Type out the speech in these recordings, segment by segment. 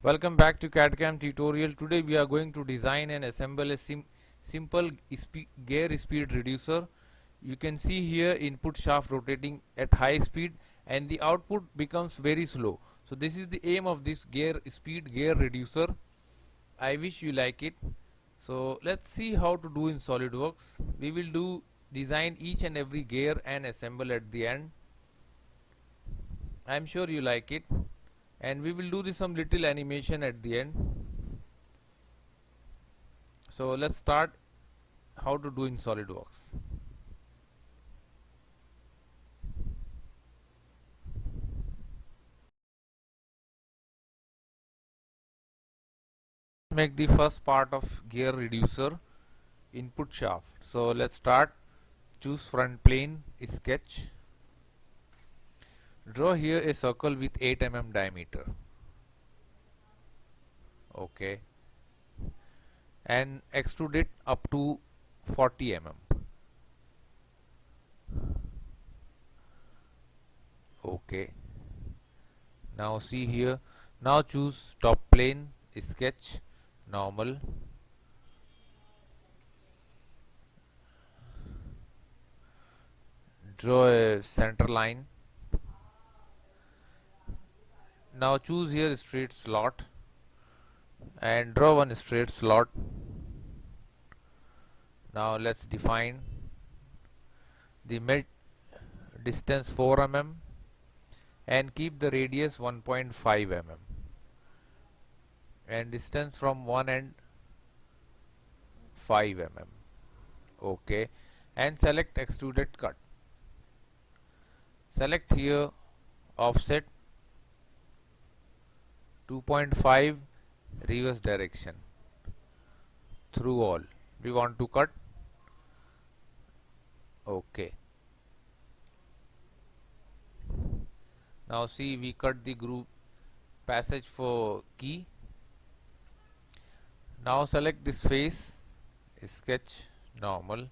Welcome back to CAD/CAM tutorial. Today we are going to design and assemble a simple gear speed reducer. You can see here input shaft rotating at high speed and the output becomes very slow. So this is the aim of this gear reducer. I wish you like it. So let's see how to do in SolidWorks. We will design each and every gear and assemble at the end. I'm sure you like it. And we will do some little animation at the end. So let's start how to do in SolidWorks. Make the first part of gear reducer input shaft. So let's start. Choose front plane, sketch. Draw here a circle with 8 mm diameter. Okay. And extrude it up to 40 mm. Okay. Now see here. Now choose top plane, sketch, normal. Draw a center line. Now choose here straight slot and draw one straight slot. Now let's define the mid distance 4 mm and keep the radius 1.5 mm and distance from one end 5 mm. Okay, and select extruded cut. Select here offset 2.5 reverse direction through all. We want to cut. Okay. Now see, we cut the groove passage for key. Now select this face, sketch, normal.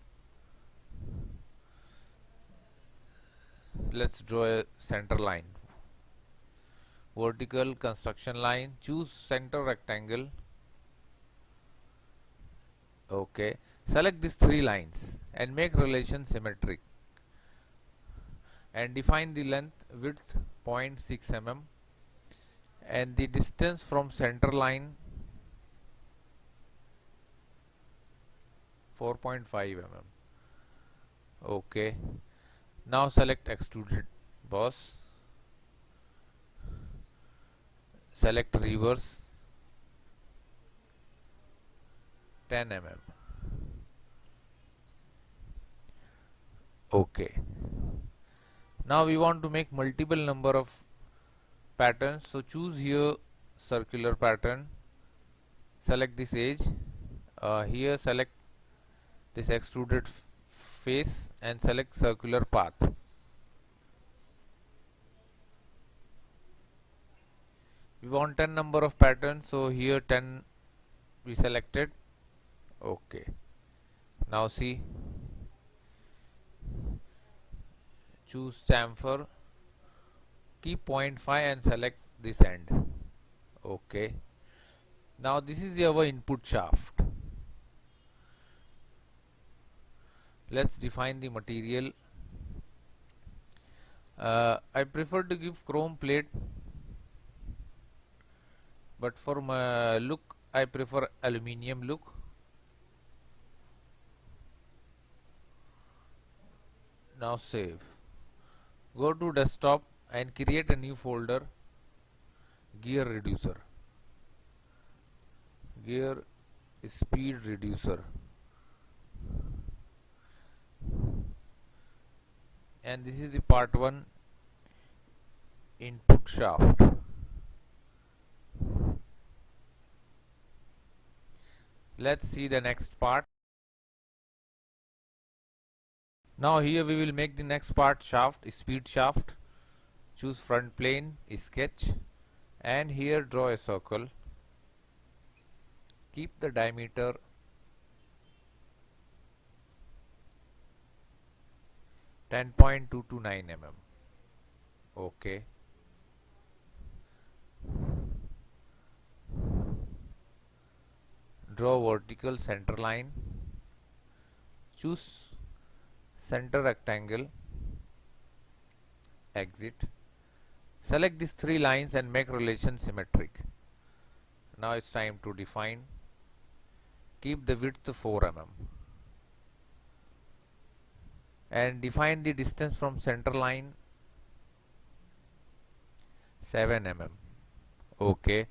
Let's draw a center line. Vertical construction line. Choose center rectangle. Okay. Select these three lines and make relation symmetric. And define the length, width 0.6 mm and the distance from center line 4.5 mm. Okay. Now select extruded boss. Select reverse 10 mm. Okay. Now we want to make multiple number of patterns. So choose here circular pattern. Select this edge. Here select this extruded face and select circular path. We want 10 number of patterns, so here 10 we selected. Okay. Now see, choose chamfer, keep 0.5 and select this end. Okay. Now this is our input shaft. Let's define the material. I prefer to give chrome plate, but for my look I prefer aluminium look. Now save. Go to desktop and create a new folder, gear reducer, gear speed reducer, and this is the part 1 input shaft. Let's see the next part. Now here we will make the next part, shaft, speed shaft. Choose front plane, sketch, and here draw a circle. Keep the diameter 10.229 mm. Okay. draw vertical center line, choose center rectangle, exit, select these three lines and make relation symmetric. Now it's time to define. Keep the width 4 mm and define the distance from center line 7 mm. Okay,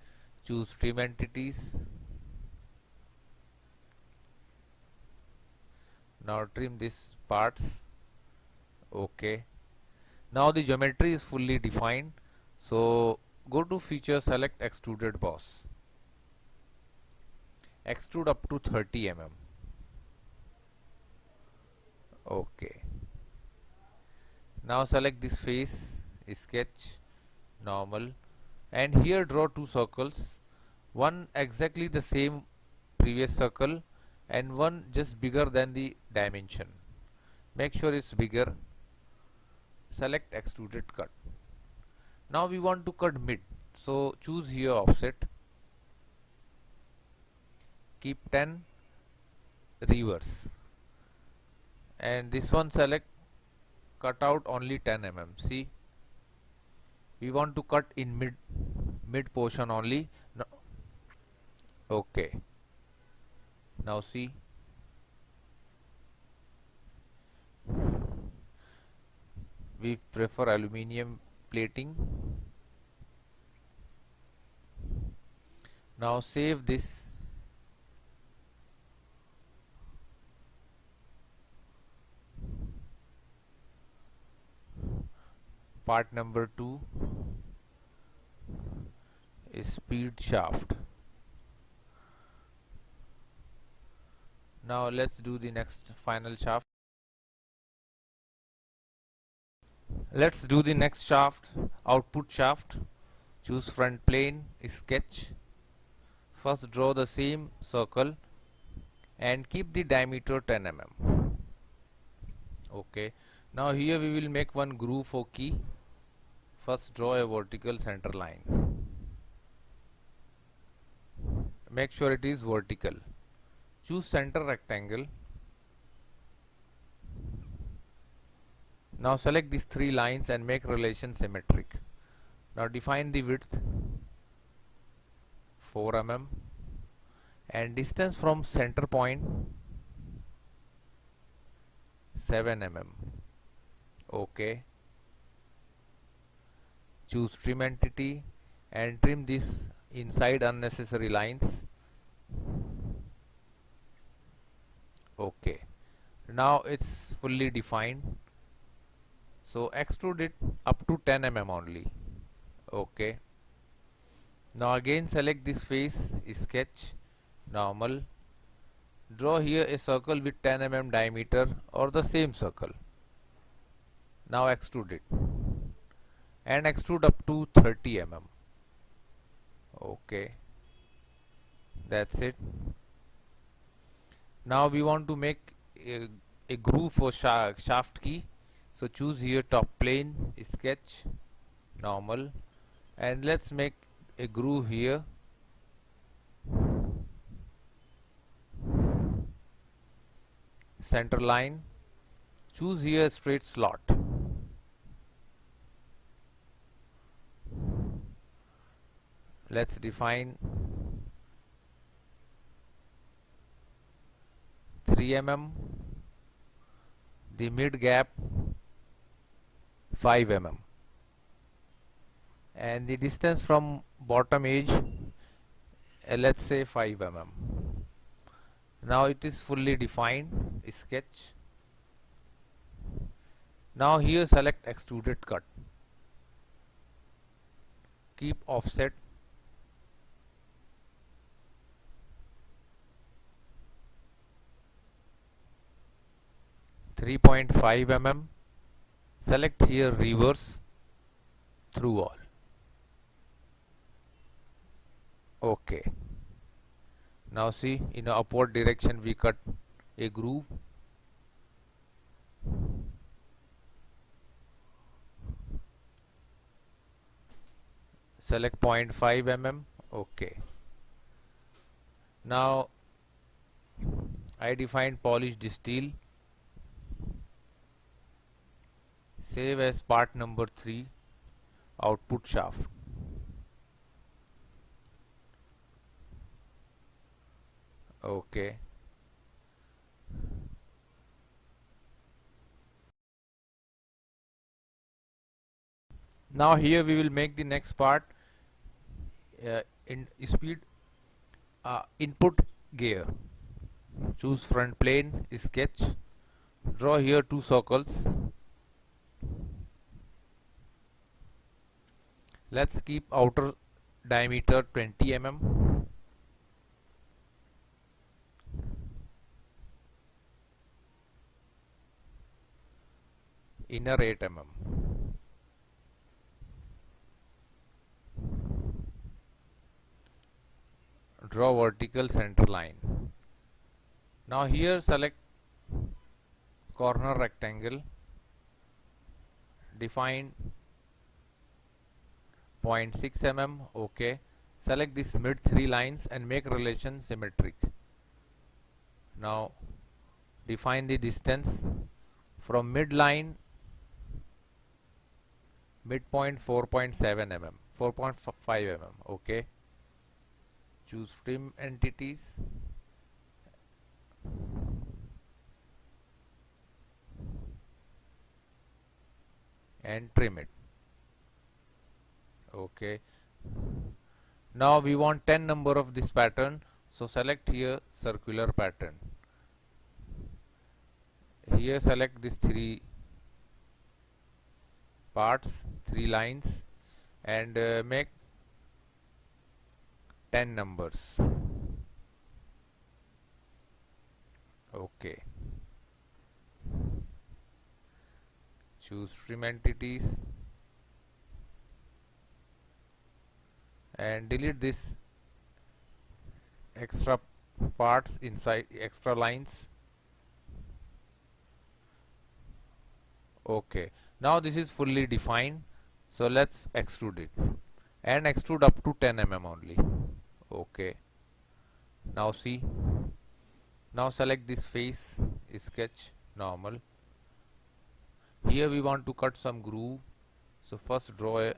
choose trim entities. Now trim these parts. Okay, now the geometry is fully defined, so go to feature, select extruded boss, extrude up to 30 mm. Okay, now select this face, sketch, normal, and here draw two circles, one exactly the same previous circle and one just bigger than the dimension. Make sure it's bigger. Select extruded cut. Now we want to cut mid, so choose here offset, keep 10, reverse, and this one select, cut out only 10 mm. See, we want to cut in mid portion only. No. Okay, now see, we prefer aluminium plating. Now save this. Part number 2 is speed shaft. Now let's do the next final shaft. Let's do the next shaft, output shaft. Choose front plane, sketch. First draw the same circle and keep the diameter 10 mm. Okay, now here we will make one groove for key. First draw a vertical center line. Make sure it is vertical. Choose center rectangle. Now select these three lines and make relation symmetric. Now define the width 4 mm and distance from center point 7 mm. Okay, choose trim entity and trim this inside unnecessary lines. Okay, now it's fully defined, so extrude it up to 10 mm only. Okay, now again select this face, sketch, normal, draw here a circle with 10 mm diameter or the same circle. Now extrude it and extrude up to 30 mm. Okay, that's it. Now we want to make a groove for shaft key, so choose here top plane, sketch, normal, and let's make a groove here. Center line, choose here a straight slot. Let's define 3 mm, the mid gap 5 mm, and the distance from bottom edge let's say 5 mm. Now it is fully defined, sketch. Now here select extruded cut, keep offset, .5 mm, select here reverse through all. Okay, now see, in a upward direction we cut a groove. Select .5 mm. Okay, now I defined polished steel. Save as part number 3, output shaft. Okay. Now here we will make the next part in speed input gear. Choose front plane, sketch, draw here 2 circles. Let's keep outer diameter 20 mm. Inner 8 mm. Draw vertical center line. Now here select corner rectangle, define 0.6 mm. Okay. Select this mid 3 lines and make relation symmetric. Now define the distance from midline, midpoint 4.7 mm, 4.5 mm. Okay. Choose trim entities. And trim it. Okay. Now we want 10 number of this pattern, so select here circular pattern. Here select these 3 parts, 3 lines, and make 10 numbers. Okay. Choose trim entities and delete this extra parts inside, extra lines. Okay. Now this is fully defined, so let's extrude it and extrude up to 10 mm only. Okay. Now see. Now select this face, sketch, normal. Here we want to cut some groove, so first draw a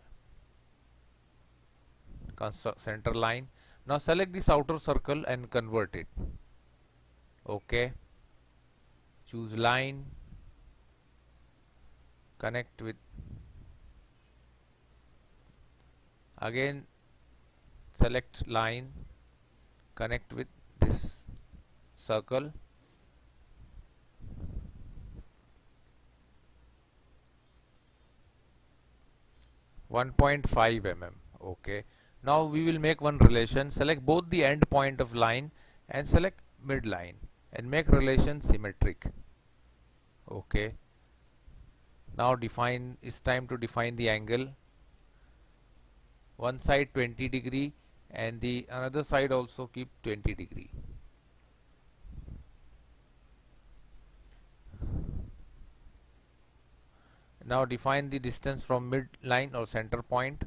center line. Now select this outer circle and convert it. Okay. Choose line, connect with, again select line, connect with this circle. .5 mm. Okay. Now we will make one relation. Select both the end point of line and select midline and make relation symmetric. Okay. Now define, it's time to define the angle. One side 20 degree and the another side also keep 20 degree. Now define the distance from midline or center point,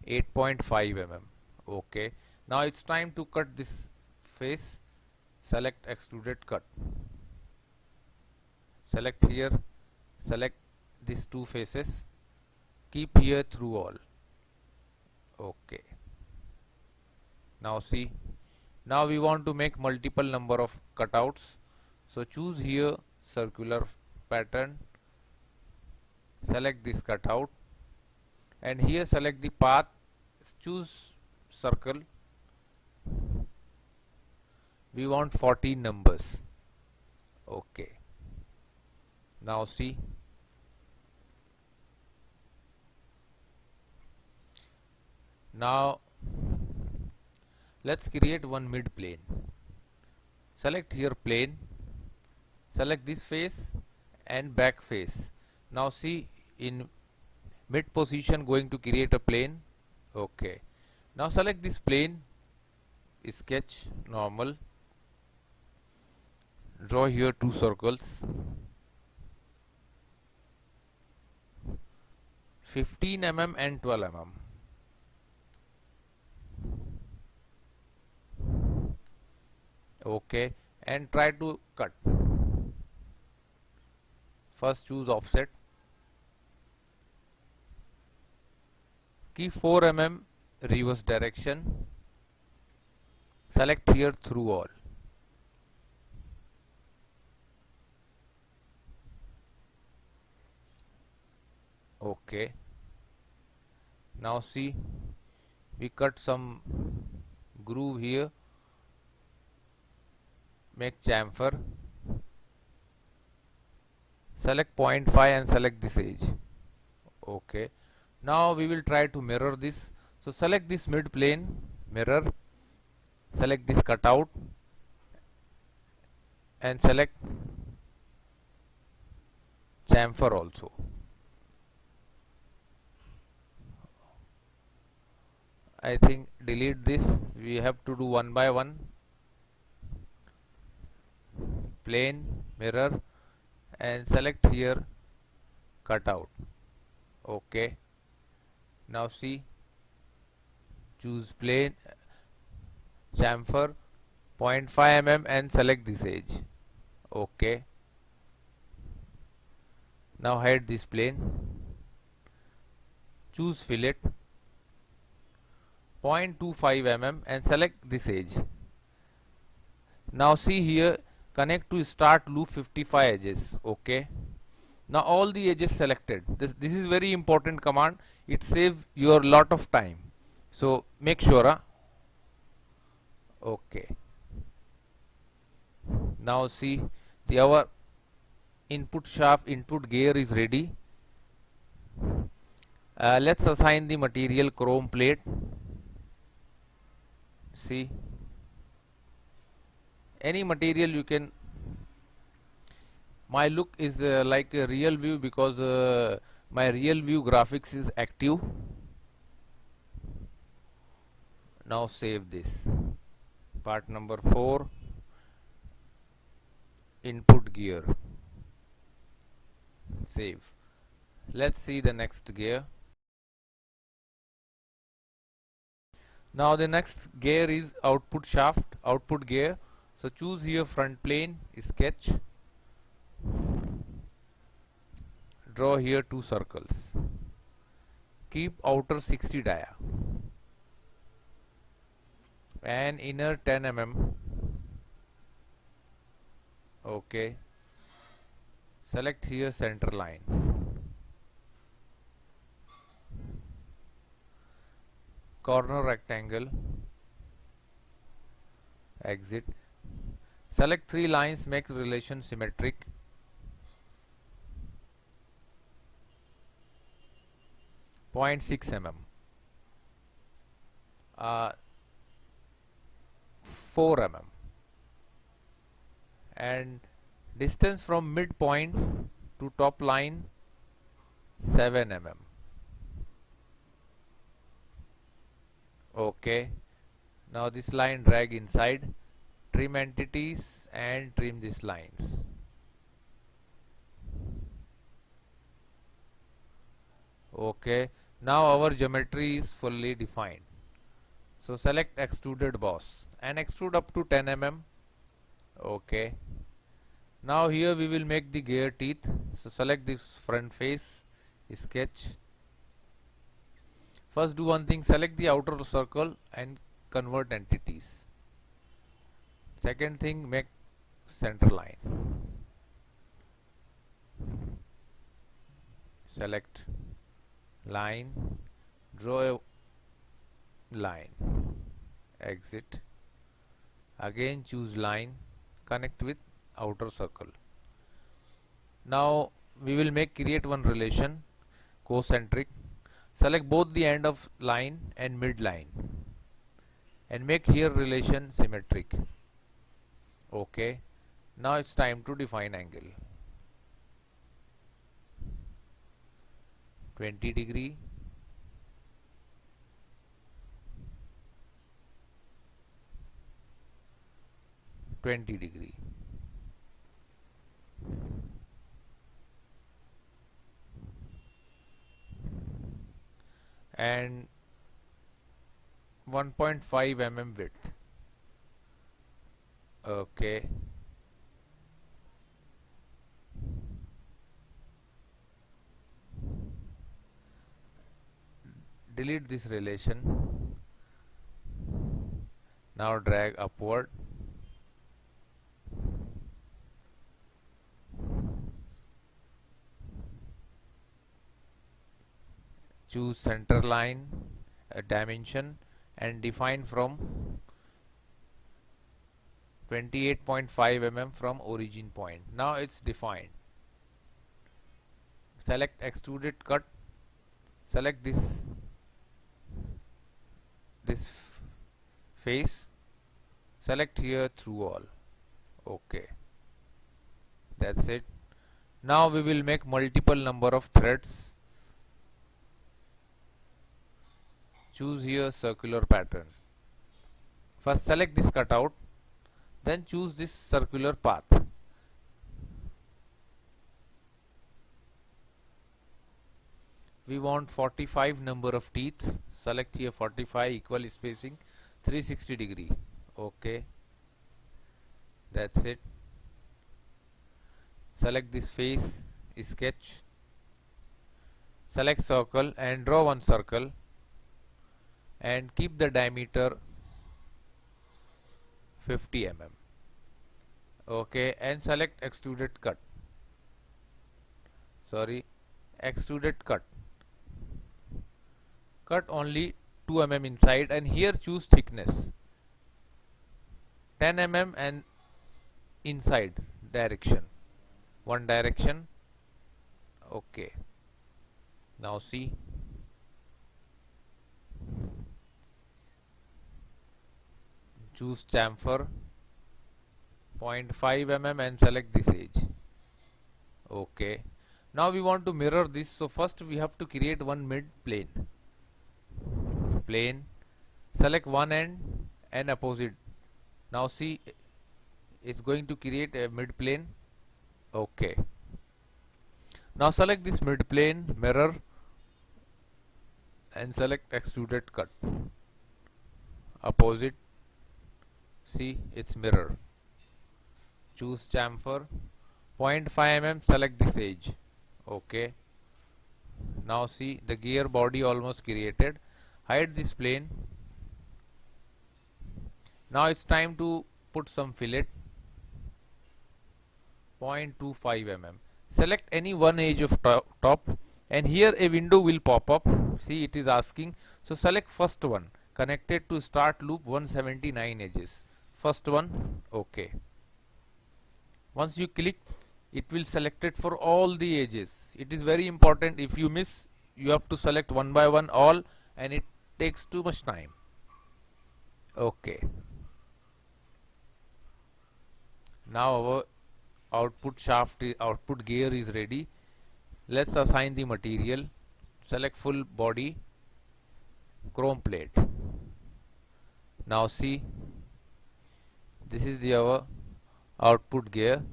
8.5 mm. Okay. Now it's time to cut this face. Select Extruded Cut. Select here, select these 2 faces, keep here through all. Okay. Now see, now we want to make multiple number of cutouts, so choose here circular pattern, select this cutout and here select the path, choose circle. We want 14 numbers. Okay. Now see, now let's create one mid plane. Select here plane, select this face and back face. Now see, in mid position going to create a plane. Okay. Now select this plane, sketch, normal, draw here 2 circles, 15 mm and 12 mm. Okay, and try to cut. First choose offset, keep 4 mm reverse direction, select here through all. Okay, now see, we cut some groove here, make chamfer, select 0.5 and select this edge. Okay, now we will try to mirror this. So select this mid plane, mirror, select this cutout and select chamfer also. I think delete this, we have to do one by one. Plane, mirror and select here cutout. Okay, now see, choose plane, chamfer, 0.5 mm and select this edge. Okay, now hide this plane, choose fillet, 0.25 mm and select this edge. Now see here, connect to start loop 55 edges. Okay, now all the edges selected. This is very important command, it saves your lot of time, so make sure. Okay, now see, our input shaft, input gear is ready. Let's assign the material chrome plate. See, any material you can. My look is like a real view because my real view graphics is active. Now save this. Part number 4, input gear. Save. Let's see the next gear. Now the next gear is output shaft, output gear. So choose here front plane, sketch, draw here 2 circles, keep outer 60 dia and inner 10 mm. Okay, select here center line, corner rectangle, exit, select 3 lines, make relation symmetric, .6 mm, 4 mm, and distance from midpoint to top line 7 mm. Okay, now this line drag inside, trim entities and trim these lines. Okay, now our geometry is fully defined. So select extruded boss and extrude up to 10 mm. Okay, now here we will make the gear teeth. So select this front face, sketch. First do one thing, select the outer circle and convert entities. Second thing, make center line. Select line, draw a line, exit, again choose line, connect with outer circle. Now we will create one relation, concentric. Select both the end of line and mid line and make here relation symmetric. Okay, now it's time to define angle. 20 degree, 20 degree. And 1.5 mm width. Okay, delete this relation. Now drag upward. Choose center line, dimension, and define from 28.5 mm from origin point. Now it's defined. Select extruded cut. Select this face. Select here through all. Okay, that's it. Now we will make multiple number of threads. Choose here circular pattern. First select this cutout, then choose this circular path. We want 45 number of teeth. Select here 45, equal spacing, 360 degree. Okay, that's it. Select this face, sketch. Select circle and draw one circle and keep the diameter 50 mm. Okay, and select extruded cut. Extruded cut. Cut only 2 mm inside, and here choose thickness 10 mm and inside direction, one direction. Okay, now see, choose chamfer 0.5 mm and select this edge. Okay, now we want to mirror this, so first we have to create one mid plane. Select one end and opposite. Now see, it's going to create a mid plane. Okay, now select this mid plane, mirror, and select extruded cut. Opposite, see, it's mirror. Choose chamfer 0.5 mm, select this edge. Okay, now see, the gear body almost created. Hide this plane. Now it's time to put some fillet 0.25 mm. Select any one edge of top, and here a window will pop up. See, it is asking, so select first one, connected to start loop 179 edges. First one. Okay, once you click, it will select it for all the edges. It is very important. If you miss, you have to select one by one all, and it takes too much time. Okay, now our output gear is ready. Let's assign the material. Select full body, chrome plate. Now see, this is our output gear.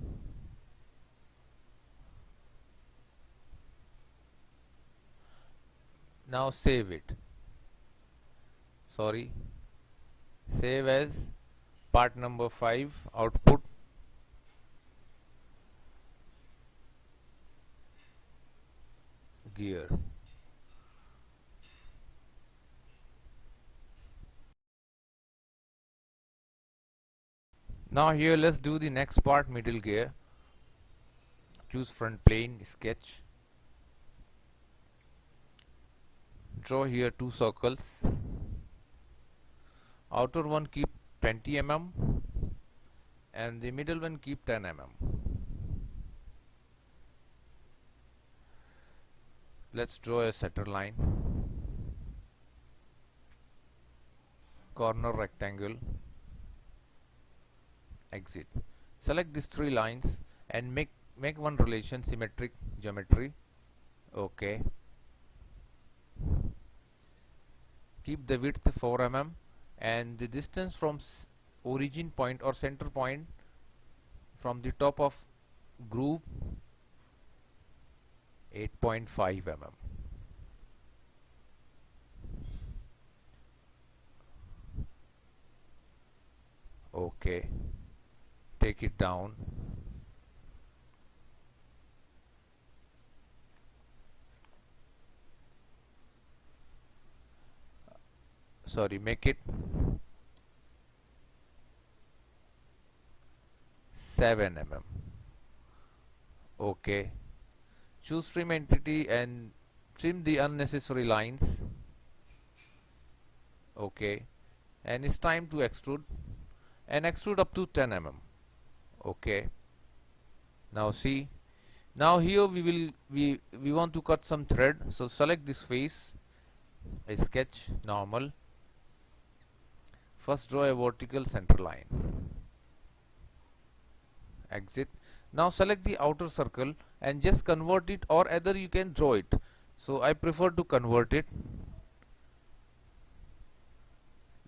Now save it. Save as part number 5, output. Gear. Now here let's do the next part, middle gear. Choose front plane, sketch. Draw here 2 circles. Outer one keep 20 mm and the middle one keep 10 mm. Let's draw a center line, corner rectangle, exit. Select these 3 lines and make one relation, symmetric geometry. Okay, keep the width 4 mm and the distance from origin point or center point from the top of groove 8.5 mm. Okay, take it down. Sorry, make it 7 mm. Okay. Choose trim entity and trim the unnecessary lines. Okay. And it's time to extrude, and extrude up to 10 mm. Okay. Now see, now here we want to cut some thread, so select this face, a sketch, normal. First draw a vertical center line, exit. Now select the outer circle and just convert it, or either you can draw it, so I prefer to convert it.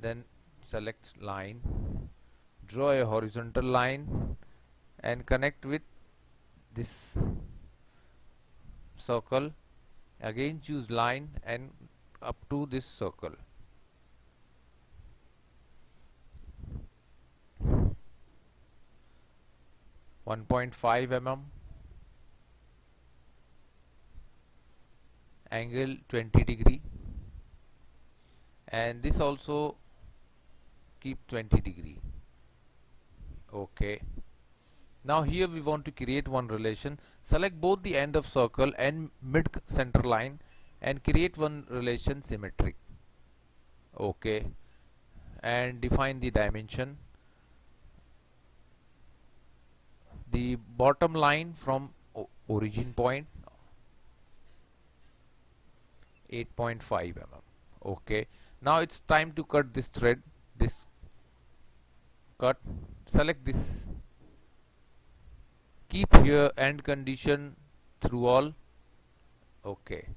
Then select line, draw a horizontal line and connect with this circle. Again choose line and up to this circle. .5 mm, angle 20 degree, and this also keep 20 degree. Okay. Now here we want to create one relation. Select both the end of circle and mid center line and create one relation symmetric. Okay. And define the dimension. The bottom line from origin point 8.5 mm. Okay. Now it's time to cut this thread. This cut. Select this. Keep here end condition through all. Okay.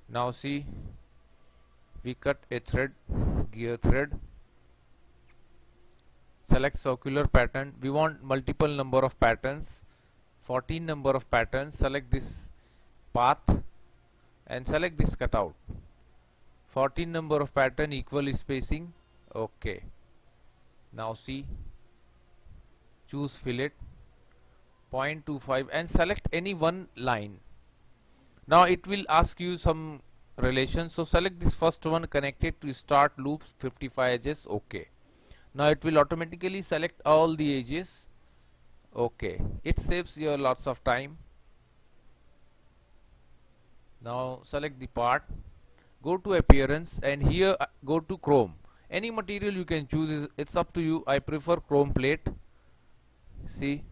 Now see, we cut a thread, gear thread. Select circular pattern. We want multiple number of patterns, 14 number of patterns. Select this path and select this cutout. 14 number of pattern, equal spacing. Okay. Now see, choose fillet 0.25 and select any one line. Now it will ask you some relation, so select this first one, connected to start loop 55 edges. Okay. Now it will automatically select all the edges. Okay. It saves you lots of time. Now select the part, go to appearance, and here go to chrome. Any material you can choose, it's up to you. I prefer chrome plate. See,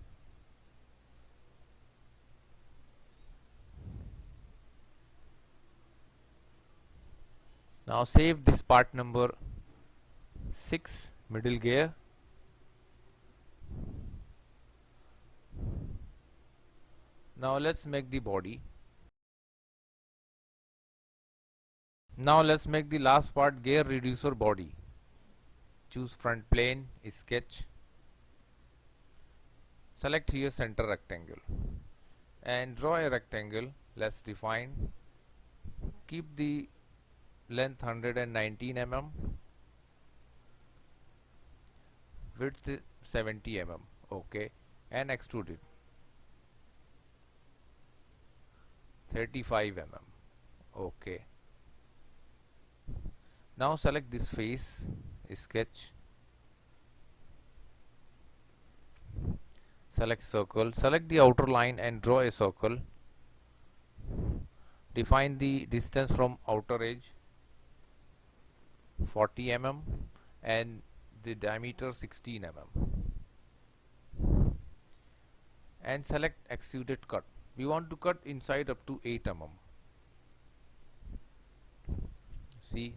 now save this part number 6, middle gear. Now let's make the body. Now let's make the last part, gear reducer body. Choose front plane, sketch. Select here center rectangle and draw a rectangle. Let's define. Keep the length 119 mm, width 70 mm. Okay. And extrude it 35 mm. Okay. Now select this face, sketch, select circle, select the outer line and draw a circle. Define the distance from outer edge 40 mm and the diameter 16 mm. And select extruded cut. We want to cut inside up to 8 mm. See,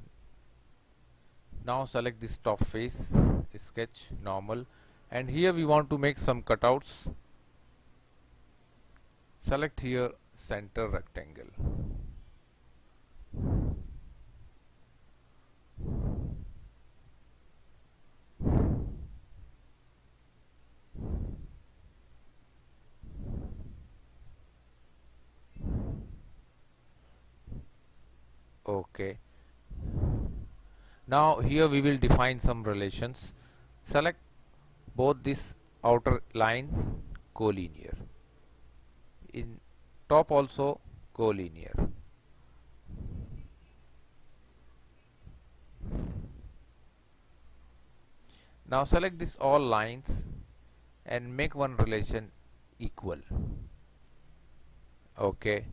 now select this top face, sketch, normal, and here we want to make some cutouts. Select here center rectangle. Okay. Now here we will define some relations. Select both this outer line collinear, in top also collinear. Now select this all lines and make one relation equal. Okay,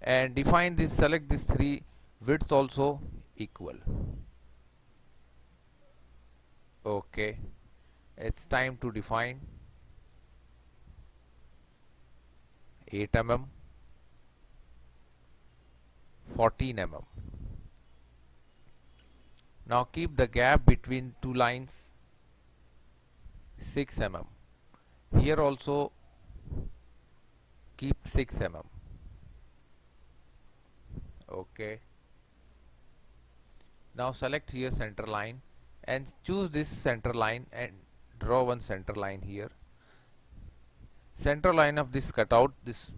and define this, select this three widths also equal. Okay, it's time to define 8 mm, 14 mm. Now keep the gap between two lines 6 mm. Here also keep 6 mm. Okay. Now select here center line and choose this center line and draw one center line here. Center line of this cutout, this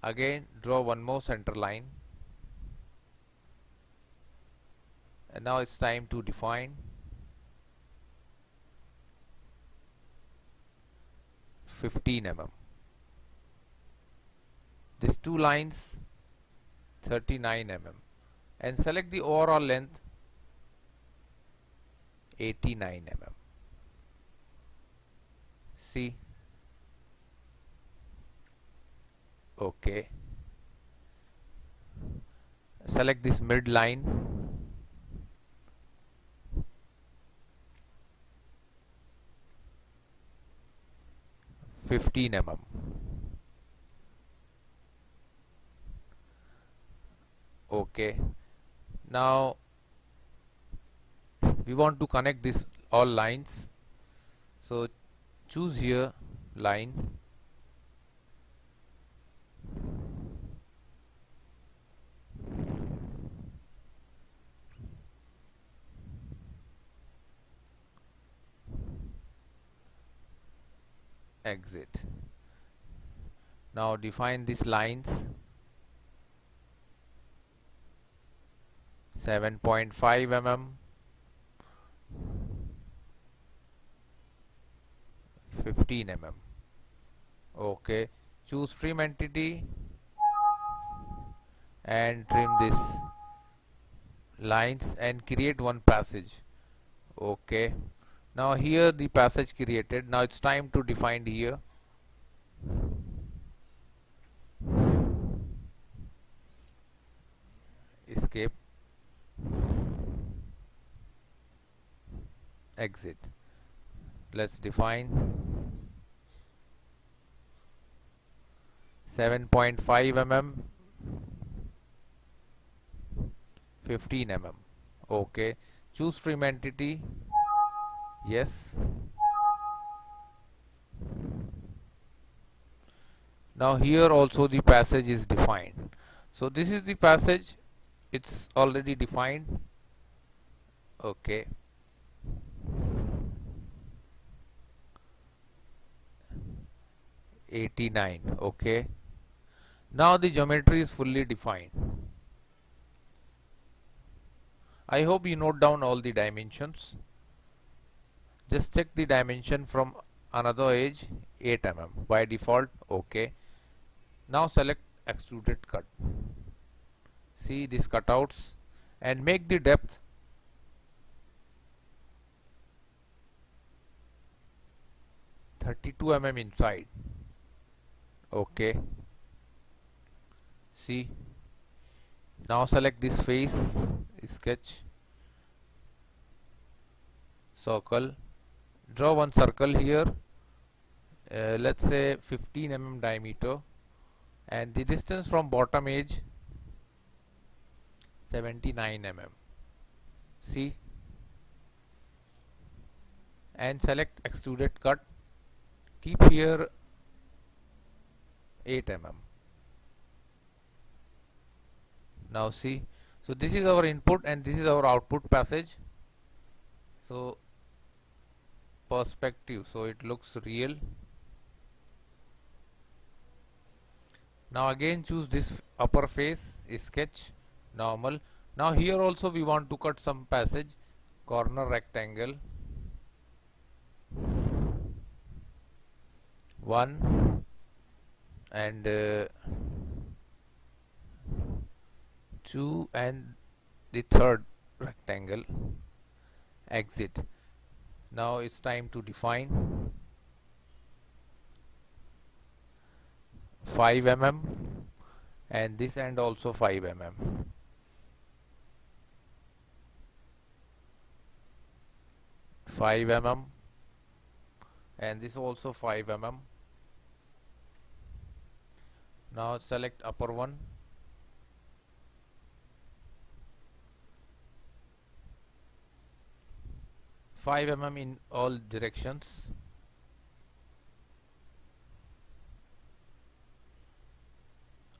again draw one more center line. And now it's time to define 15 mm. These two lines 39 mm, and select the overall length 89 mm. See, okay, select this mid line, (15 mm). Okay, now we want to connect this all lines, so choose here line, exit. Now define these lines 7.5 mm, 15 mm. Okay, choose trim entity and trim this lines and create one passage. Okay, now here the passage created. Now it's time to define here escape, exit. Let's define 7.5 mm, 15 mm. Okay, choose trim entity, yes. Now here also the passage is defined. So this is the passage, it's already defined. Okay, (89). Okay, now the geometry is fully defined. I hope you note down all the dimensions. Just check the dimension from another edge, 8 mm by default. Okay, now select extruded cut. See these cutouts and make the depth 32 mm inside. Okay, see, now select this face, sketch, circle, draw one circle here, let's say 15 mm diameter, and the distance from bottom edge 79 mm. See, and select extruded cut, keep here 8 mm. Now see, so this is our input and this is our output passage. So perspective, so it looks real. Now again choose this upper face, sketch, normal. Now here also we want to cut some passage, corner rectangle, 1 and 2, and the third rectangle. Exit. Now it's time to define 5 mm, and this end also 5 mm. 5 mm, and this also 5 mm. Now select upper one, five mm in all directions.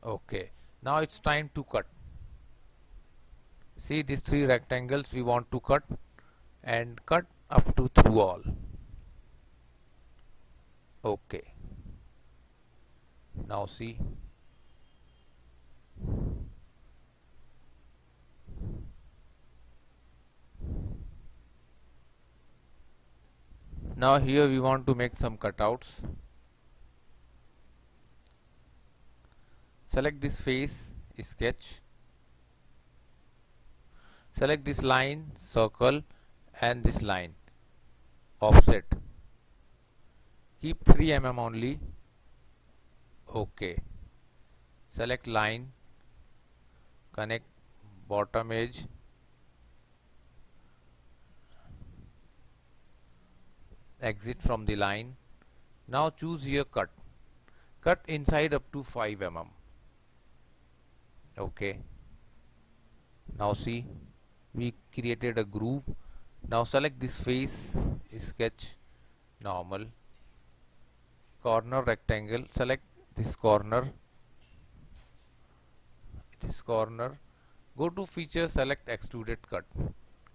Okay, now it's time to cut. See these three rectangles we want to cut, and cut up to through all. Okay, now see, now here we want to make some cutouts. Select this face, sketch, select this line, circle, and this line, offset. Keep 3 mm only. Okay. Select line, connect bottom edge, exit from the line. Now choose here cut. Cut inside up to 5 mm. Okay. Now see, we created a groove. Now select this face, sketch, normal, corner rectangle, select this corner, go to feature, select extruded cut.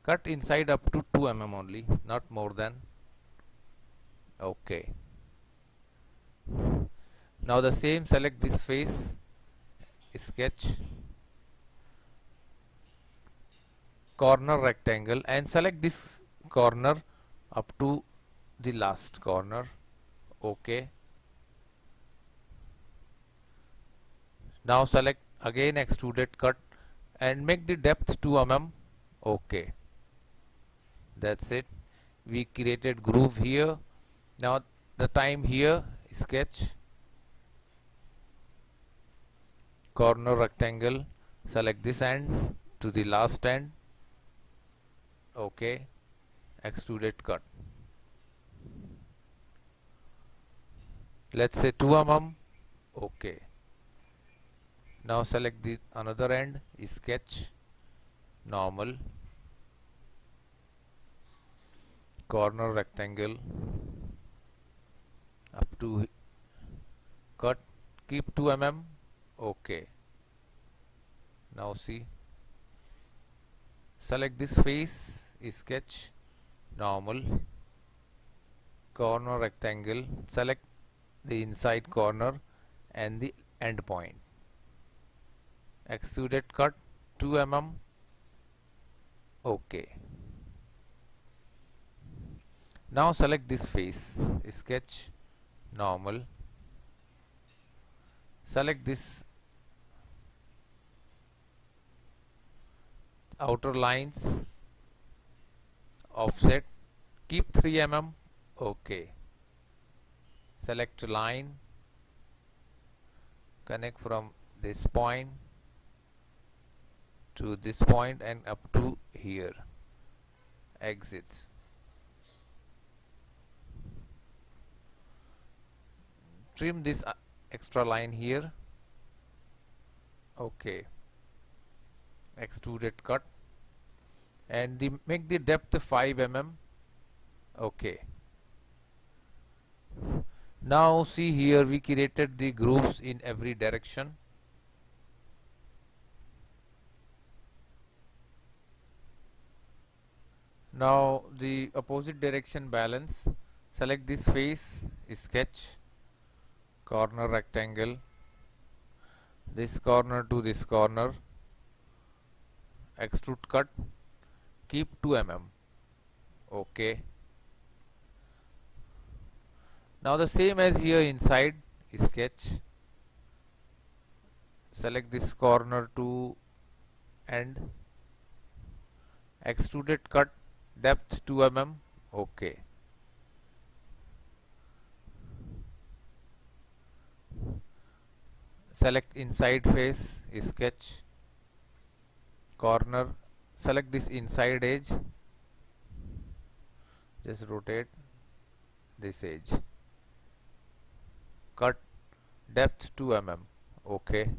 Cut inside up to 2 mm only, not more than. Okay. Now the same, select this face, sketch, corner rectangle, and select this corner up to the last corner. Okay. Now select again extruded cut and make the depth 2 mm. Okay. That's it. We created groove here. Now the time here, sketch, corner rectangle, select this end to the last end. Okay. Extruded cut. Let's say 2 mm. Okay. Now select the another end, sketch, normal, corner rectangle up to cut, keep 2 mm. Okay. Now see, select this face, sketch, normal, corner rectangle, select the inside corner and the end point. Extruded cut 2 mm. Okay. Now select this face, sketch, normal, select this outer lines, offset, keep 3 mm. Okay. Select line, connect from this point to this point and up to here. Exit. Trim this extra line here. Okay. Extruded cut and make the depth 5 mm. Okay. Now see here, we created the grooves in every direction. Now the opposite direction balance, select this face, sketch, corner rectangle, this corner to this corner, extrude cut, keep 2 mm. Okay. Now the same as here inside sketch, select this corner to end, extruded cut, depth 2 mm, okay. Select inside face, sketch, corner, select this inside edge, just rotate this edge, cut, depth 2 mm, okay.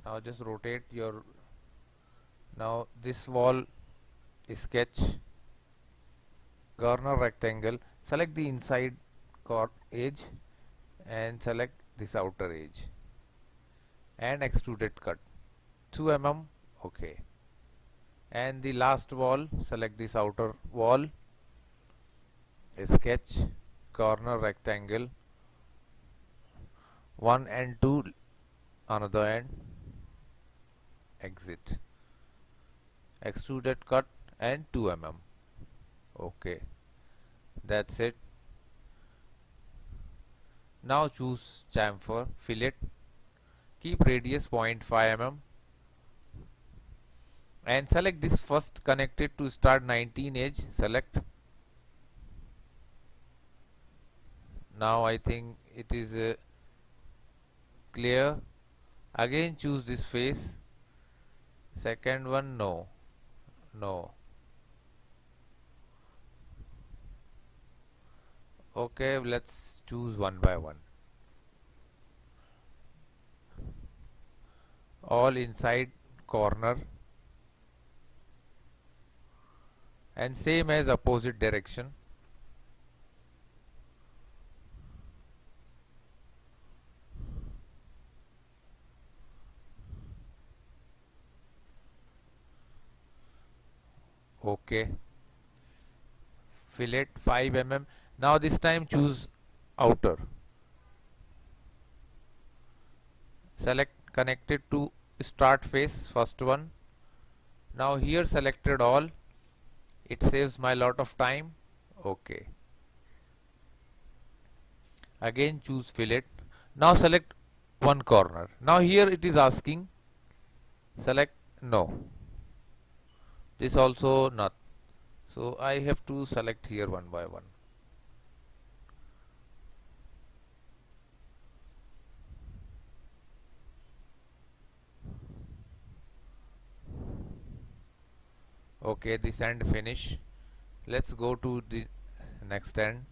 Now just rotate your, now this wall sketch, corner rectangle, select the inside edge and select this outer edge and extruded cut 2 mm, okay. And the last wall, select this outer wall, sketch, corner rectangle 1 and 2, another end, exit, extruded cut and 2 mm, okay. That's it. Now choose chamfer, fillet, keep radius 0.5 mm and select this first connected to start 19 edge, select. Now I think it is clear. Again choose this face, second one, no, okay. Let's choose one by one. All inside corner and same as opposite direction. Okay. Fillet 5 mm. Now this time choose outer. Select connected to start face, first one. Now here selected all. It saves my lot of time. Okay. Again choose fillet. Now select one corner. Now here it is asking, select no. This also not. So I have to select here one by one. Okay, this end finish. Let's go to the next end.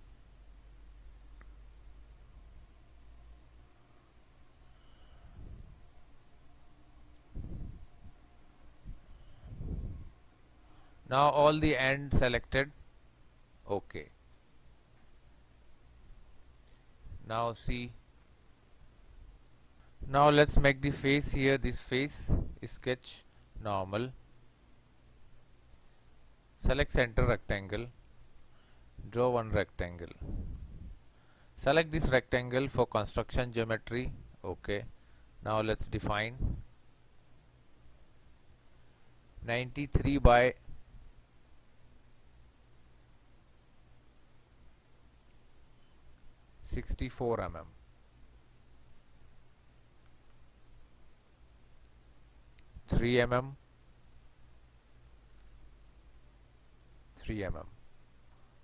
Now all the end selected. Okay. Now see. Now let's make the face here. This face, sketch normal. Select center rectangle. Draw one rectangle. Select this rectangle for construction geometry. Okay. Now let's define 93 by 64 mm. 3 mm, 3 mm.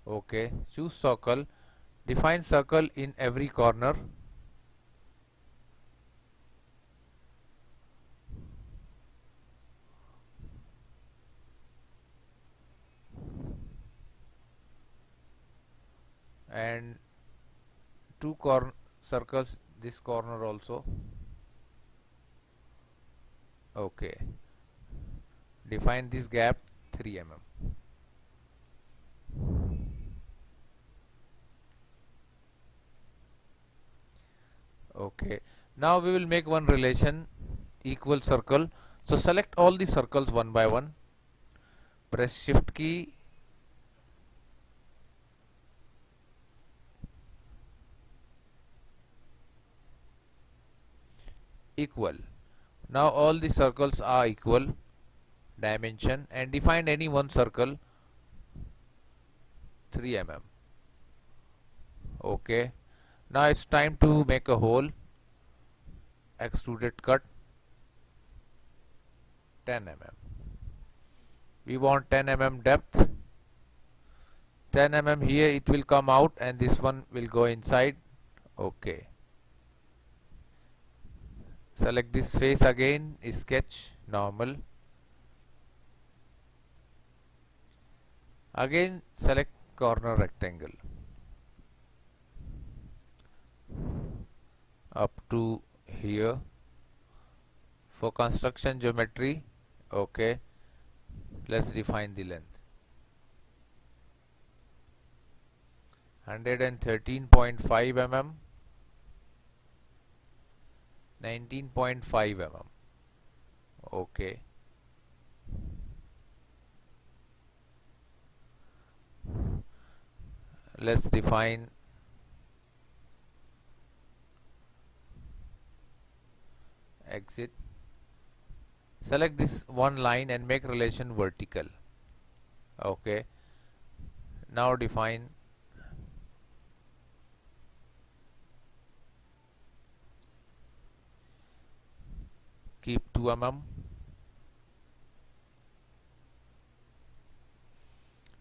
Okay, choose circle, define circle in every corner. And two circles this corner also. Okay, define this gap 3 mm. Okay, now we will make one relation, equal circle. So select all the circles one by one, press shift key, equal. Now all the circles are equal dimension, and define any one circle 3 mm. Okay, now it's time to make a hole. Extruded cut 10 mm. We want 10 mm depth. 10 mm here it will come out, and this one will go inside. Okay, select this face again, sketch normal. Again select corner rectangle up to here. For construction geometry, okay, let's define the length. 113.5 mm, 19.5 mm. Okay, let's define exit. Select this one line and make relation vertical. Okay, now define keep 2 mm.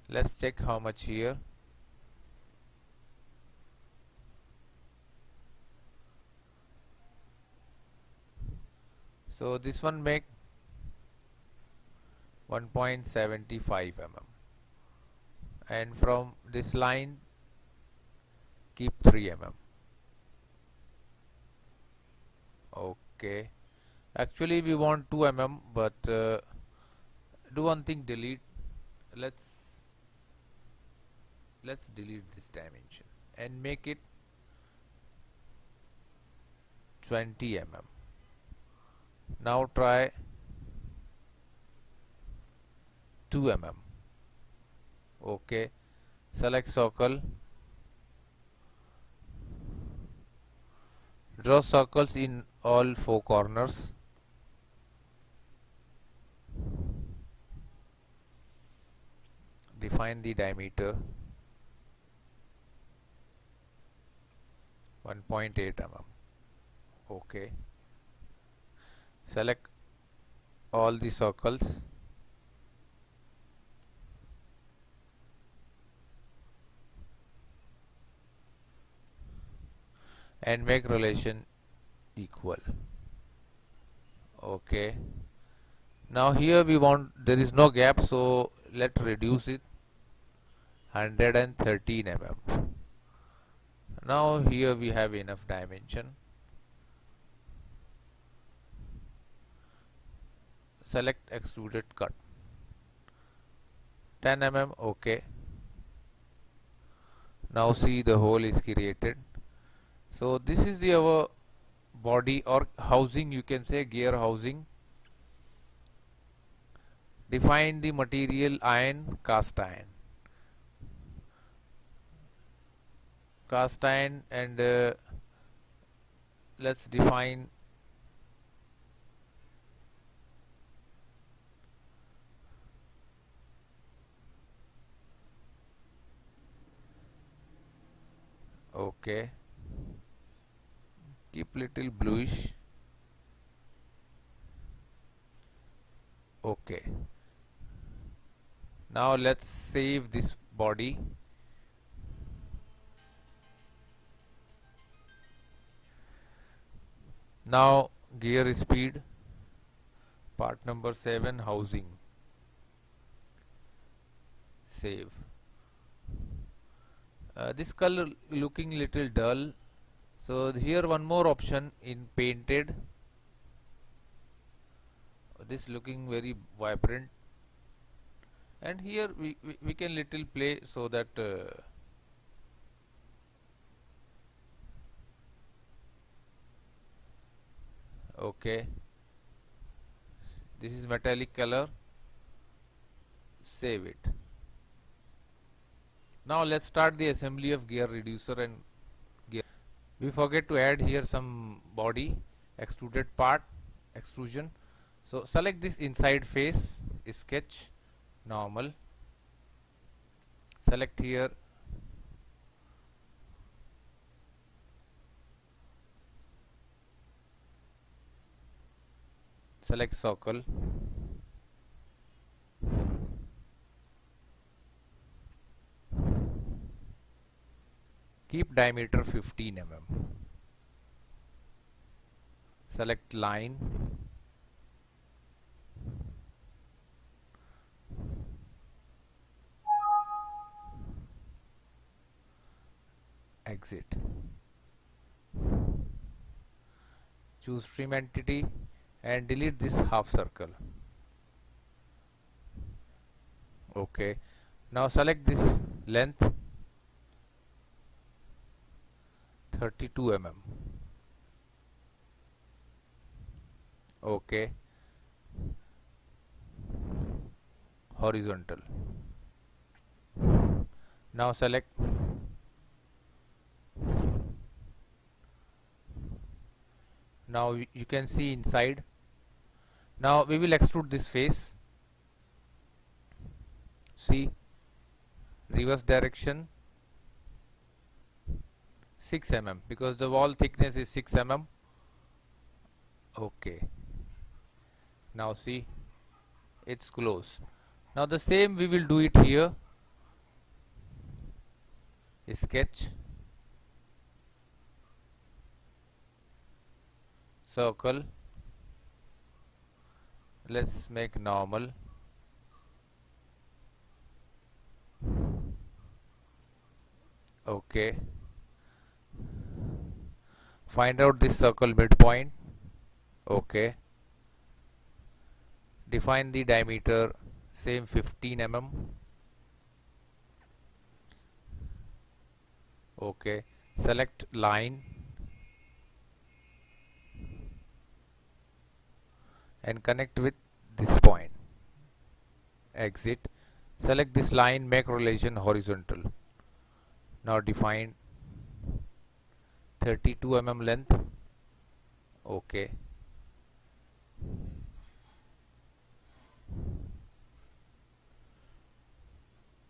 Let's check how much here. So this one make 1.75 mm, and from this line keep 3 mm. Okay, actually we want 2 mm, but do one thing, delete. Let's delete this dimension and make it 20 mm. Now try 2 mm. Okay, select circle, draw circles in all 4 corners. Define the diameter 1.8 mm. Okay, select all the circles. And make relation equal. Okay, now here we want, there is no gap, so let's reduce it 113 mm. Now here we have enough dimension. Select extruded cut 10 mm. Okay, now see the hole is created. So this is the our body or housing, you can say gear housing. Define the material iron, cast iron. Cast iron, and let's define okay, keep little bluish. Okay, now let's save this body. Now gear speed, part number 7, housing. Save. This color looking little dull, so here one more option in painted. This looking very vibrant, and here we can little play so that okay, this is metallic color. Save it. Now let's start the assembly of gear reducer and gear. We forget to add here some body extruded part extrusion. So select this inside face, sketch normal. Select here select circle, keep diameter 15 mm, select line, exit, choose trim entity and delete this half circle. Okay, now select this length 32 mm. Okay, horizontal. Now select, now you can see inside. Now we will extrude this face. See, reverse direction 6 mm because the wall thickness is 6 mm. Okay, now see, it's close. Now the same we will do it here. Sketch, circle, let's make normal. Okay, find out this circle midpoint. Okay, define the diameter, same 15 mm. Okay, select line and connect with this point. Exit, select this line, make relation horizontal. Now define 32 mm length. Okay,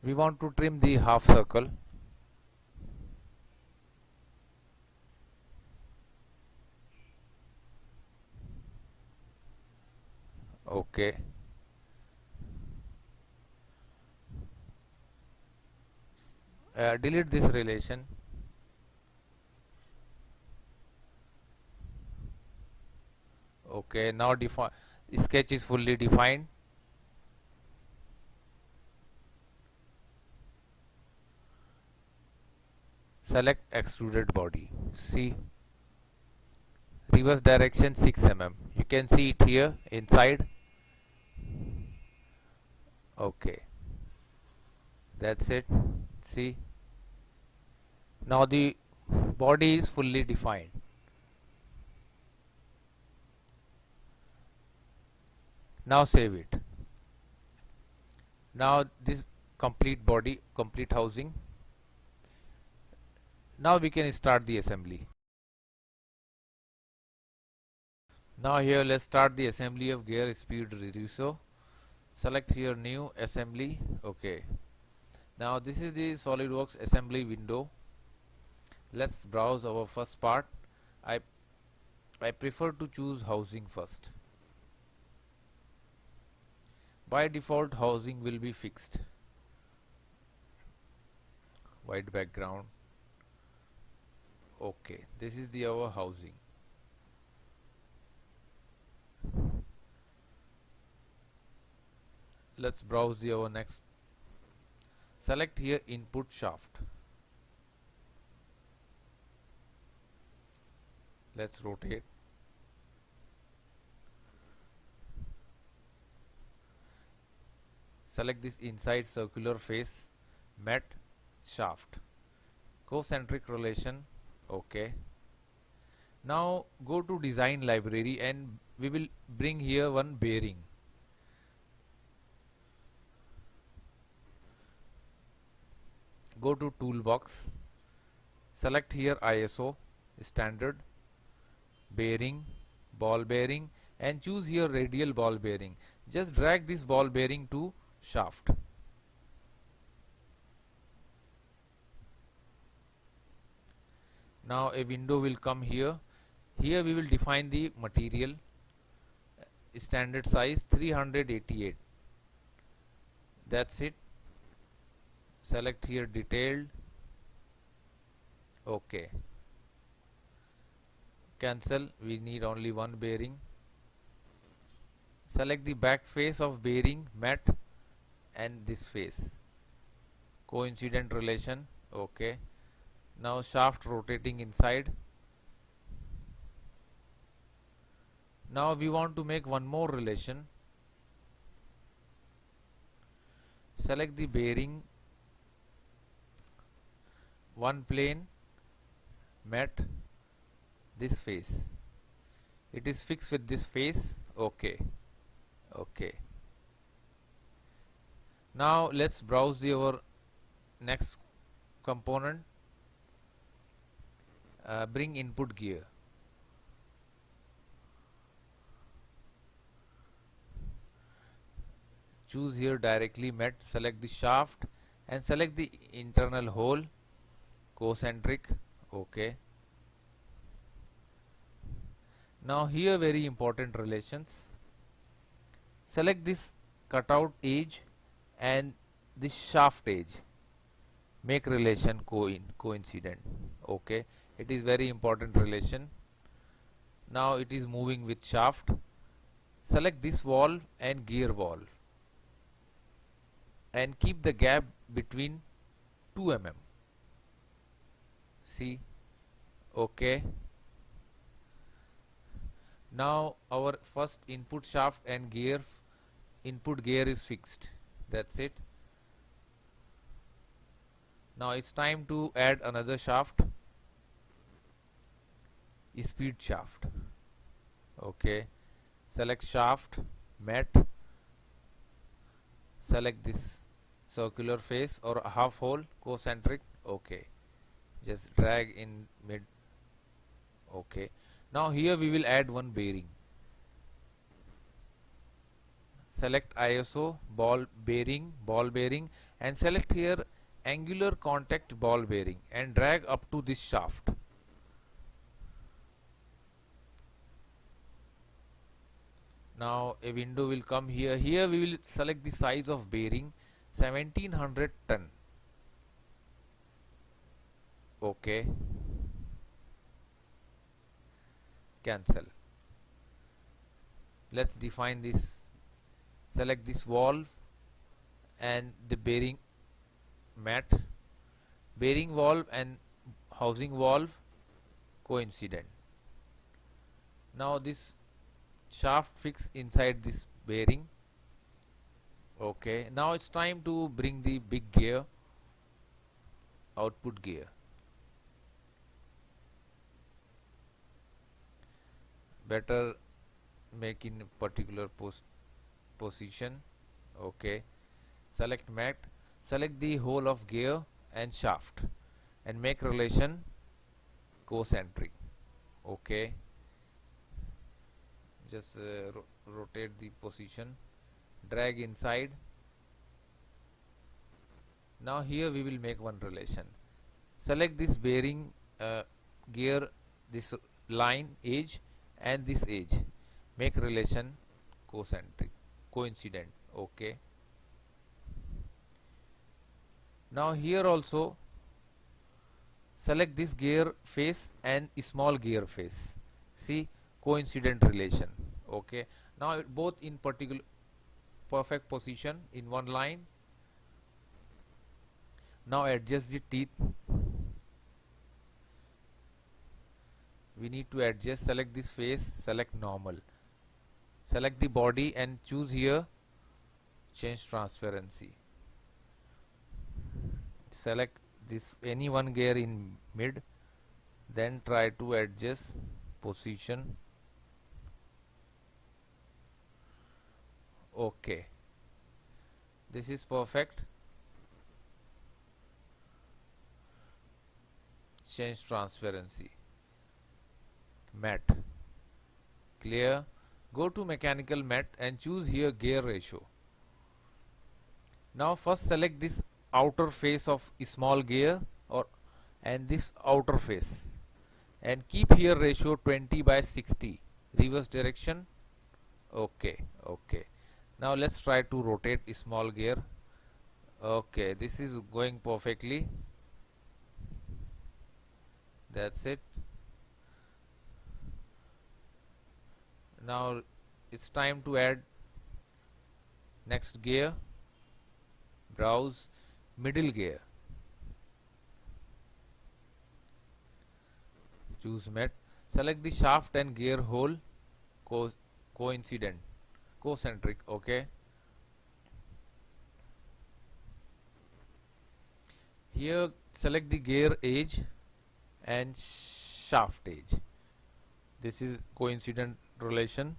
we want to trim the half circle. Okay, delete this relation. Okay, now define, sketch is fully defined. Select extruded body. See, reverse direction 6 mm. You can see it here inside. Okay, that's it. See, now the body is fully defined. Now save it. Now this complete body, complete housing. Now we can start the assembly. Now here let's start the assembly of gear speed reducer. Select here new assembly. Okay, now this is the SolidWorks assembly window. Let's browse our first part. I prefer to choose housing first. By default housing will be fixed. White background. Okay, this is the our housing. Let's browse the our next. Select here input shaft. Let's rotate. Select this inside circular face, matte shaft, concentric relation. Okay, now go to design library and we will bring here one bearing. Go to toolbox, select here ISO standard bearing, ball bearing, and choose here radial ball bearing. Just drag this ball bearing to shaft. Now a window will come here. Here we will define the material. standard size 388. That's it. Select here detailed. Okay. Cancel. We need only one bearing. Select the back face of bearing, matte, and this face. Coincident relation. Okay. Now shaft rotating inside. Now we want to make one more relation. Select the bearing, one plane, matte, this face. It is fixed with this face. Okay. Okay. Now let's browse our next component. Bring input gear. Choose here directly matte, select the shaft and select the internal hole, concentric. Okay. Now here very important relations. Select this cutout edge and this shaft edge. Make relation coincident. Okay. It is very important relation. Now it is moving with shaft. Select this valve and gear valve and keep the gap between 2 mm. See. Okay. Now our first input shaft and gear input gear is fixed. That's it. Now it's time to add another shaft, speed shaft. Okay. Select shaft, matte, select this circular face or a half hole, concentric. Okay. Just drag in mid. Okay. Now here we will add one bearing. Select ISO ball bearing and select here angular contact ball bearing and drag up to this shaft. Now a window will come here. Here we will select the size of bearing 1700 ton. Okay. Cancel. Let's define this. Select this valve and the bearing matte, bearing valve and housing valve coincident. Now this shaft fix inside this bearing. Okay. Now it's time to bring the big gear, output gear. Better make in particular position. Okay. Select matte, select the whole of gear and shaft and make relation concentric. Okay. Just rotate the position, drag inside. Now here we will make one relation. Select this bearing gear, this line edge and this edge. Make relation concentric, coincident. Okay. Now here also select this gear face and small gear face. See, coincident relation. Okay. Now both in particular perfect position in one line. Now adjust the teeth. We need to adjust. Select this face, select normal, select the body and choose here change transparency. Select this any one gear in mid, then try to adjust position. Okay, this is perfect. Change transparency, matte, clear. Go to mechanical matte and choose here gear ratio. Now first select this outer face of small gear and this outer face and keep here ratio 20/60, reverse direction. Okay, okay. Now let's try to rotate a small gear. Okay, this is going perfectly. That's it. Now it's time to add next gear. Browse middle gear. Choose mat. Select the shaft and gear hole coincident, concentric. Okay. Here select the gear edge and shaft edge. This is coincident relation.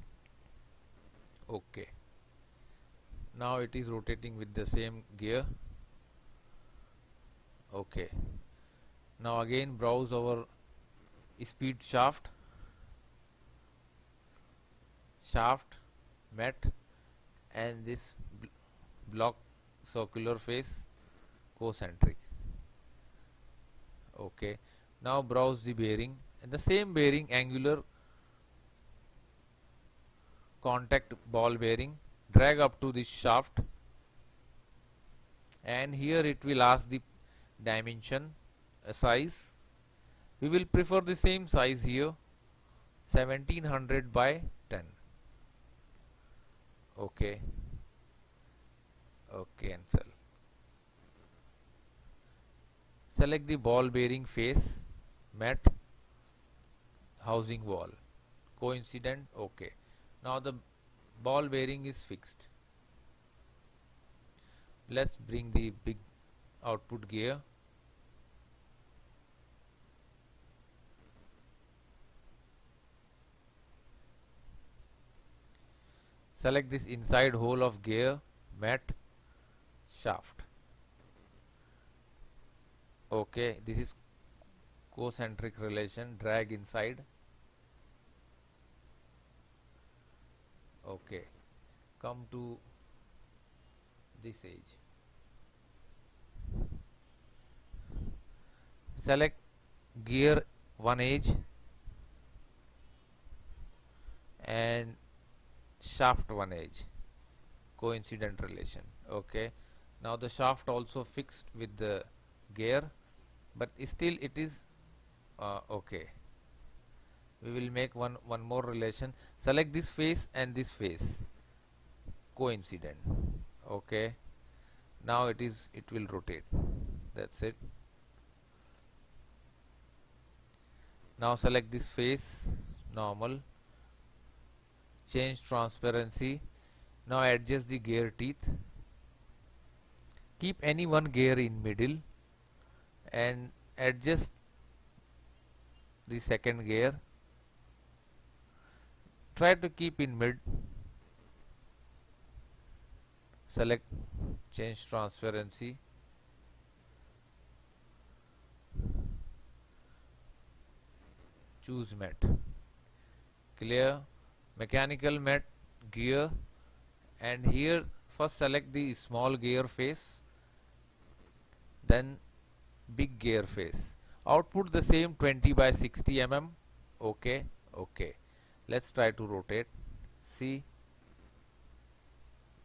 Okay. Now it is rotating with the same gear. Okay. Now again browse our speed shaft, mat, and this block circular face concentric. Okay. Now browse the bearing and the same bearing, angular contact ball bearing. Drag up to this shaft, and here it will ask the dimension, size. We will prefer the same size here, 1700 by 10. Okay. Okay, cancel. Select the ball bearing face, mat, housing wall, coincident. Okay. Now the ball bearing is fixed. Let's bring the big output gear. Select this inside hole of gear, mat, shaft. Okay, this is concentric relation. Drag inside. Okay, come to this edge. Select gear one edge and shaft one edge, coincident relation. Okay, now the shaft also fixed with the gear, but still it is okay. We will make one more relation. Select this face and this face, coincident. Okay, now it will rotate. That's it. Now select this face, normal, change transparency. Now adjust the gear teeth. Keep any one gear in middle and adjust the second gear. Try to keep in mid. Select change transparency. Choose mat. Clear mechanical mat gear, and here first select the small gear face, then big gear face. Output the same 20 by 60 mm. Okay, okay. Let's try to rotate. See,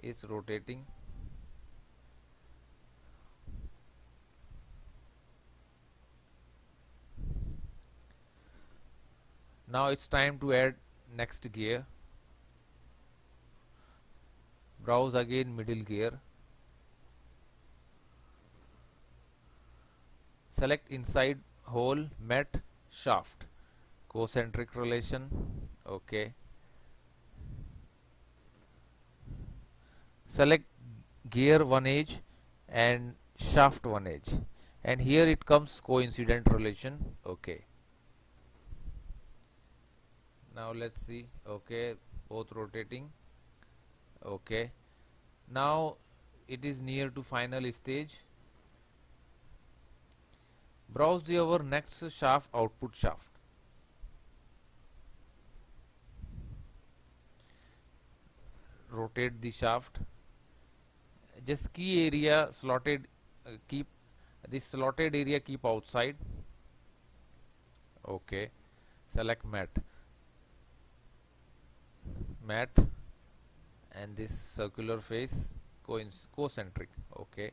it's rotating. Now it's time to add next gear. Browse again middle gear. Select inside hole, mat, shaft, concentric relation. Okay. Select gear one edge and shaft one edge, and here it comes coincident relation. Okay. Now let's see. Okay, both rotating. Okay, now it is near to final stage. Browse our next shaft, output shaft. Rotate the shaft. Just key area slotted, keep this slotted area keep outside. Okay, select mat, and this circular face concentric. Okay.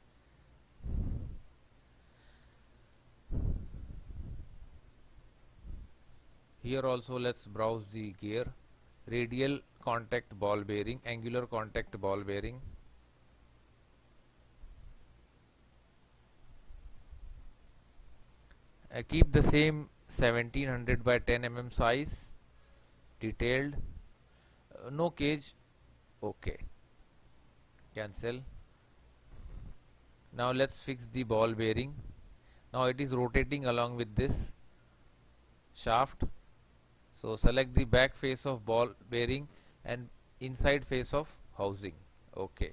Here also let's browse the gear. Radial contact ball bearing, angular contact ball bearing. Keep the same 1700 by 10 mm size. Detailed. No cage. Okay. Cancel. Now let's fix the ball bearing. Now it is rotating along with this shaft. So select the back face of ball bearing and inside face of housing. Okay.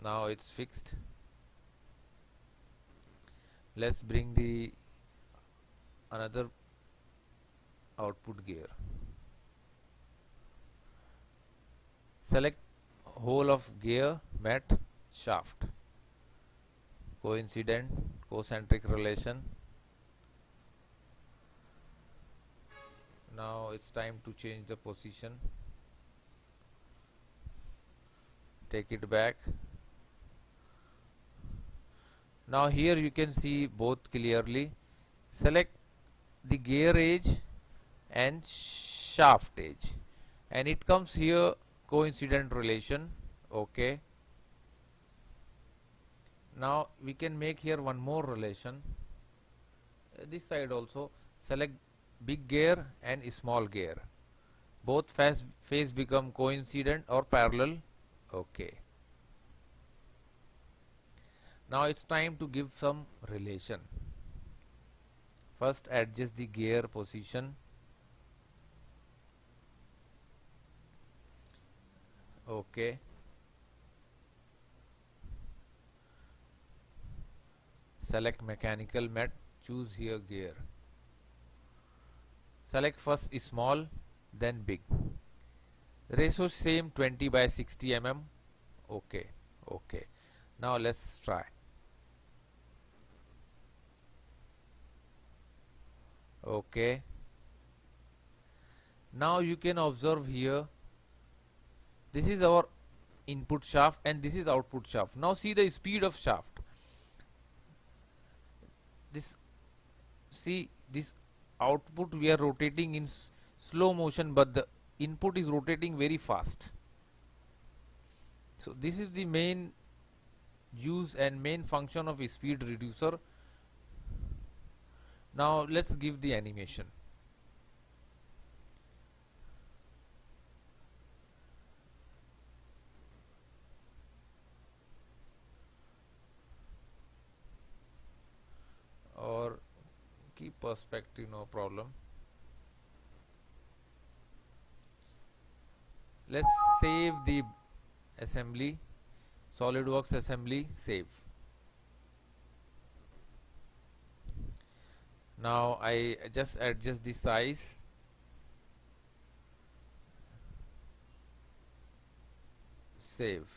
Now it's fixed. Let's bring the another output gear. Select whole of gear, mat, shaft. Coincident, concentric relation. Now it's time to change the position. Take it back. Now here you can see both clearly. Select the gear edge and shaft edge, and it comes here coincident relation. Okay. Now we can make here one more relation. This side also select big gear and small gear. Both face become coincident or parallel. Okay. Now it's time to give some relation. First adjust the gear position. Okay. Select mechanical mat, choose here gear. Select first small, then big. Ratio same 20 by 60 mm. Okay. Okay. Now let's try. Okay. Now you can observe here, this is our input shaft and this is output shaft. Now see the speed of shaft. This output we are rotating in slow motion, but the input is rotating very fast. So this is the main use and main function of a speed reducer. Now let's give the animation. Or keep perspective, no problem. Let's save the assembly, SolidWorks assembly, save. Now I just adjust the size. Save.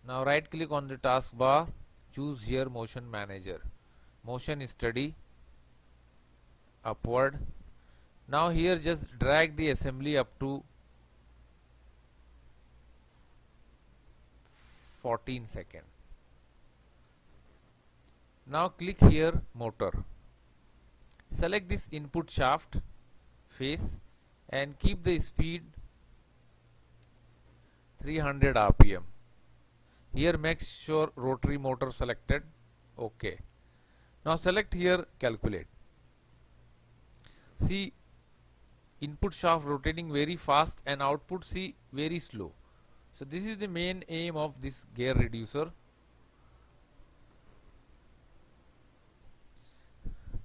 Now right click on the taskbar, choose here motion manager. Motion study, upward. Now here just drag the assembly up to 14 seconds. Now click here motor. Select this input shaft face and keep the speed 300 rpm. Here make sure rotary motor selected. Okay. Now select here calculate. See input shaft rotating very fast and output see very slow. So this is the main aim of this gear reducer.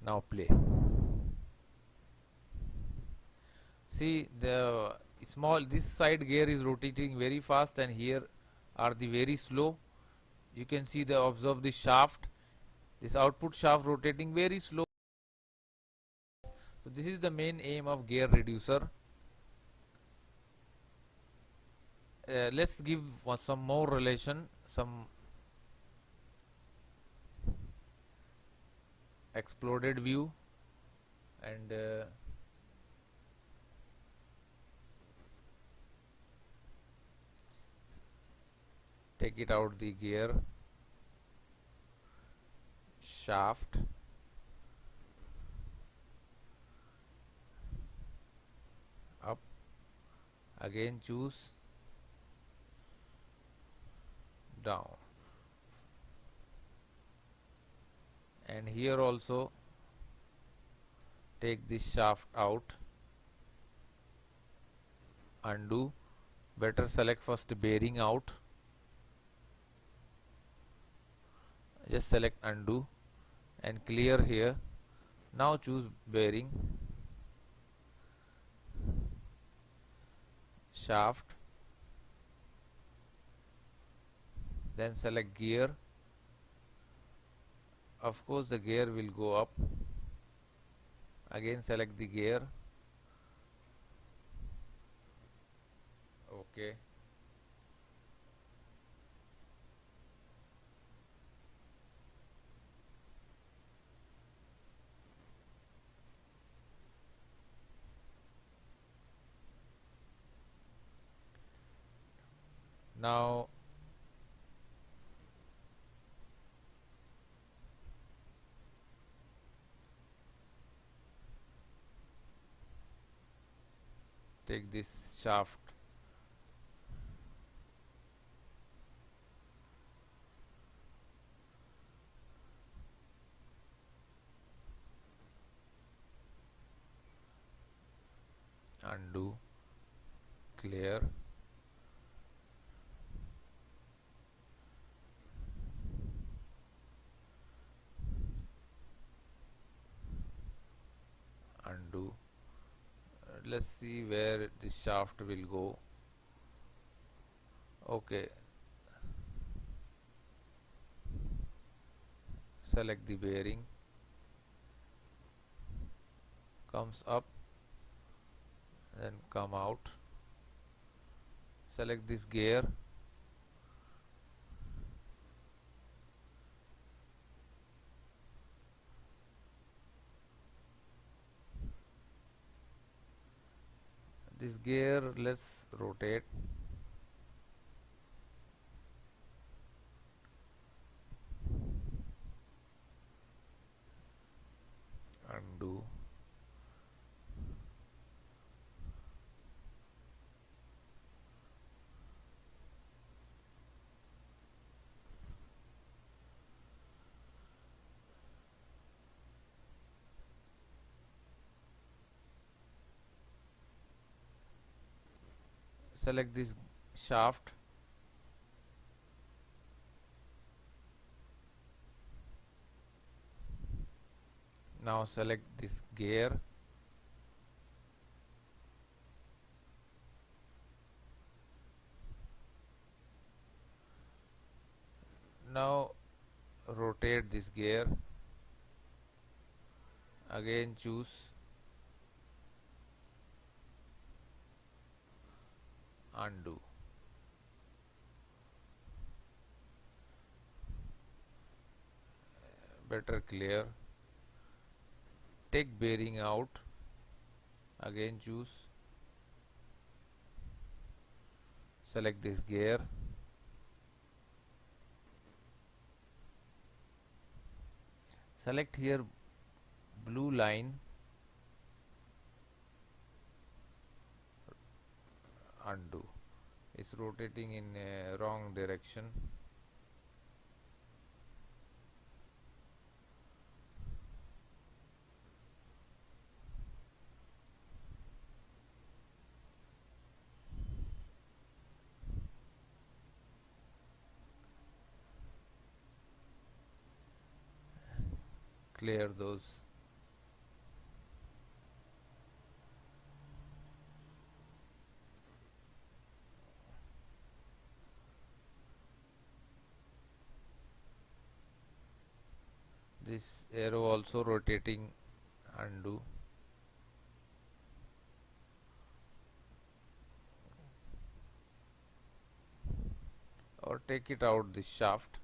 Now play. See the this side gear is rotating very fast and here are the very slow. You can see observe the shaft, this output shaft rotating very slow. So this is the main aim of gear reducer. Let's give some more relation, some exploded view and take it out the gear, shaft, up, again choose down, and here also take this shaft out, undo, better select first bearing out, just select undo and clear here. Now choose bearing, shaft, then select gear. Of course the gear will go up, again select the gear, okay. Now take this shaft, undo, clear, undo. Let's see where this shaft will go. Okay, select the bearing, comes up, then come out, select this gear, this gear let's rotate, undo, select this shaft, now select this gear, now rotate this gear, again choose, undo, better clear, take bearing out, again choose, select this gear, select here blue line, undo, it's rotating in a wrong direction, clear those. This arrow also rotating, undo, or take it out this shaft,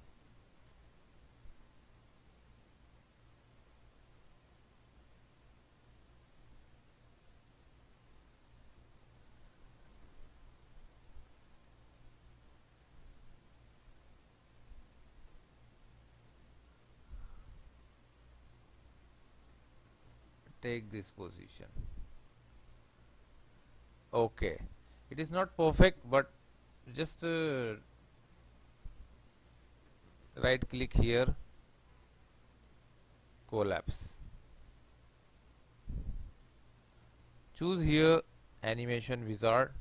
take this position. Okay, it is not perfect, but just right click here, collapse, choose here animation wizard,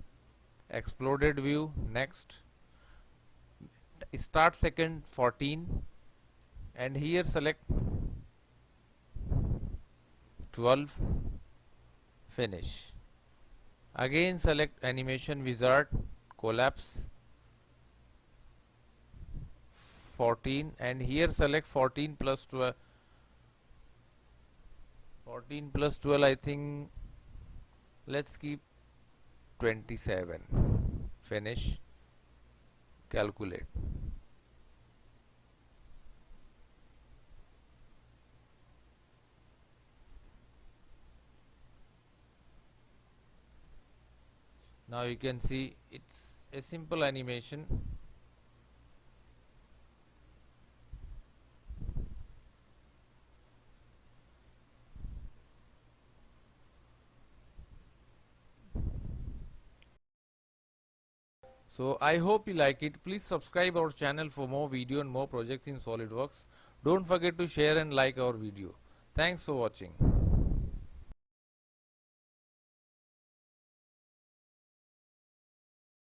exploded view, next, start second 14, and here select 12, finish. Again select animation wizard, collapse 14, and here select 14 plus 12, 14 plus 12, I think let's keep 27, finish, calculate. Now you can see it's a simple animation. So I hope you like it. Please subscribe our channel for more video and more projects in SolidWorks. Don't forget to share and like our video. Thanks for watching.